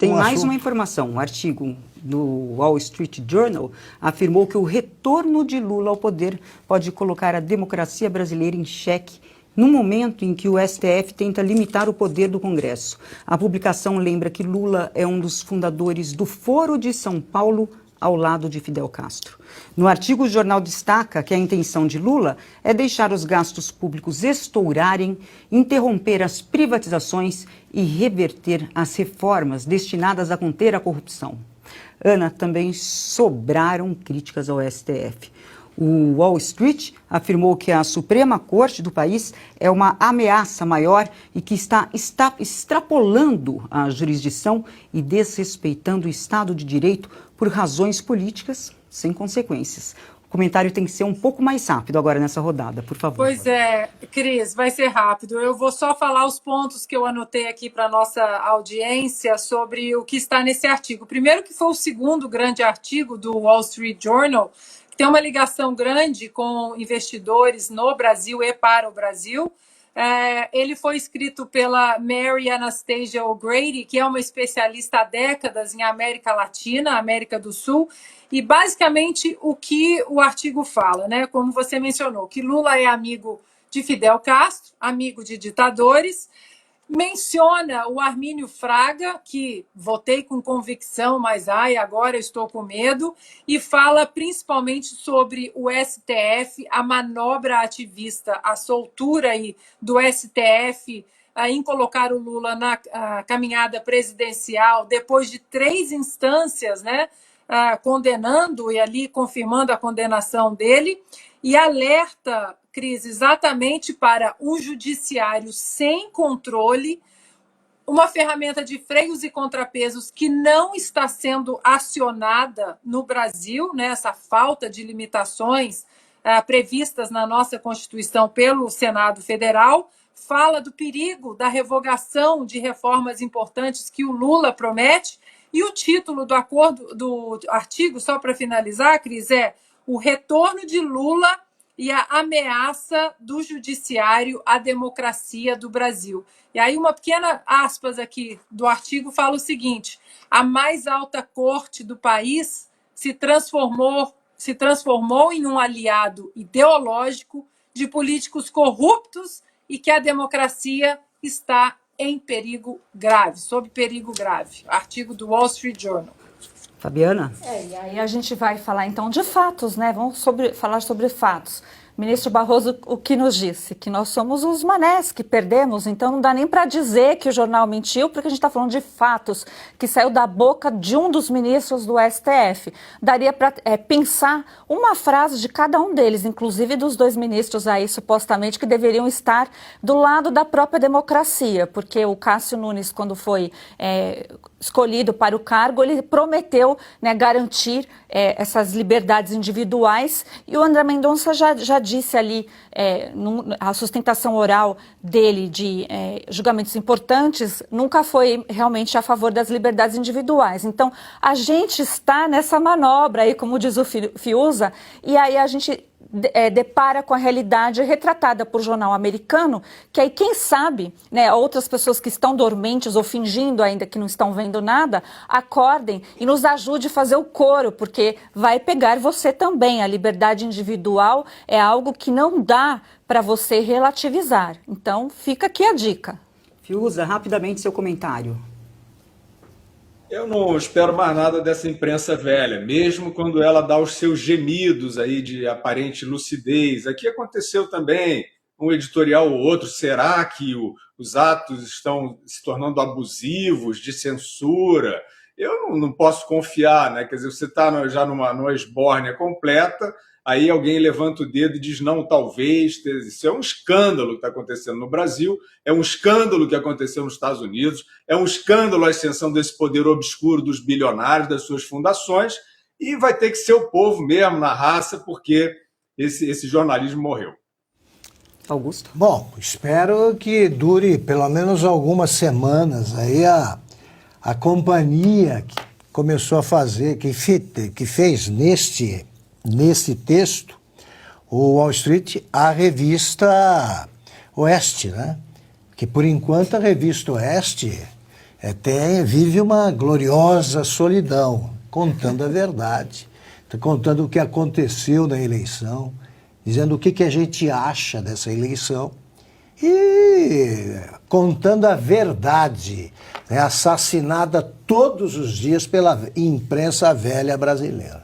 Tem mais uma informação. Um artigo do Wall Street Journal afirmou que o retorno de Lula ao poder pode colocar a democracia brasileira em xeque no momento em que o STF tenta limitar o poder do Congresso. A publicação lembra que Lula é um dos fundadores do Foro de São Paulo, ao lado de Fidel Castro. No artigo, o jornal destaca que a intenção de Lula é deixar os gastos públicos estourarem, interromper as privatizações e reverter as reformas destinadas a conter a corrupção. Ana, também sobraram críticas ao STF. O Wall Street afirmou que a Suprema Corte do país é uma ameaça maior e que está extrapolando a jurisdição e desrespeitando o Estado de Direito por razões políticas sem consequências. O comentário tem que ser um pouco mais rápido agora nessa rodada, por favor. Pois é, Cris, vai ser rápido. Eu vou só falar os pontos que eu anotei aqui para a nossa audiência sobre o que está nesse artigo. Primeiro que foi o segundo grande artigo do Wall Street Journal, que tem uma ligação grande com investidores no Brasil e para o Brasil. Ele foi escrito pela Mary Anastasia O'Grady, que é uma especialista há décadas em América Latina, América do Sul, e basicamente o que o artigo fala, né? Como você mencionou, que Lula é amigo de Fidel Castro, amigo de ditadores, menciona o Armínio Fraga, que votei com convicção, mas agora estou com medo, e fala principalmente sobre o STF, a manobra ativista, a soltura aí do STF em colocar o Lula na caminhada presidencial, depois de 3 instâncias, né, condenando e ali confirmando a condenação dele, e alerta, Cris, exatamente para um judiciário sem controle, uma ferramenta de freios e contrapesos que não está sendo acionada no Brasil, né, essa falta de limitações previstas na nossa Constituição pelo Senado Federal, fala do perigo da revogação de reformas importantes que o Lula promete, e o título do artigo, só para finalizar, Cris, é O Retorno de Lula e a Ameaça do Judiciário à Democracia do Brasil. E aí uma pequena aspas aqui do artigo fala o seguinte: a mais alta corte do país se transformou em um aliado ideológico de políticos corruptos e que a democracia está em perigo grave, sob perigo grave. Artigo do Wall Street Journal. Fabiana? E aí a gente vai falar então de fatos, né? Vamos falar sobre fatos. Ministro Barroso, o que nos disse? Que nós somos os manés que perdemos, então não dá nem para dizer que o jornal mentiu, porque a gente está falando de fatos que saiu da boca de um dos ministros do STF. Daria para pensar uma frase de cada um deles, inclusive dos 2 ministros aí, supostamente, que deveriam estar do lado da própria democracia, porque o Cássio Nunes, quando foi escolhido para o cargo, ele prometeu, né, garantir essas liberdades individuais, e o André Mendonça já disse ali, a sustentação oral dele de julgamentos importantes nunca foi realmente a favor das liberdades individuais. Então, a gente está nessa manobra aí, como diz o Fiuza, e aí a gente depara com a realidade retratada por jornal americano, que aí quem sabe, né, outras pessoas que estão dormentes ou fingindo ainda que não estão vendo nada, acordem e nos ajude a fazer o coro, porque vai pegar você também. A liberdade individual é algo que não dá para você relativizar. Então, fica aqui a dica. Fiuza, rapidamente seu comentário. Eu não espero mais nada dessa imprensa velha, mesmo quando ela dá os seus gemidos aí de aparente lucidez. Aqui aconteceu também um editorial ou outro. Será que os atos estão se tornando abusivos, de censura? Eu não posso confiar, né? Quer dizer, você está já numa esbórnia completa, aí alguém levanta o dedo e diz não, talvez. Isso é um escândalo que está acontecendo no Brasil, é um escândalo que aconteceu nos Estados Unidos, é um escândalo a ascensão desse poder obscuro dos bilionários, das suas fundações, e vai ter que ser o povo mesmo, na raça, porque esse jornalismo morreu. Augusto? Bom, espero que dure pelo menos algumas semanas aí a companhia que começou a fazer, que fez neste texto, o Wall Street, a revista Oeste, né? Que por enquanto a revista Oeste vive uma gloriosa solidão, contando a verdade, contando o que aconteceu na eleição, dizendo o que a gente acha dessa eleição e contando a verdade, né, assassinada todos os dias pela imprensa velha brasileira.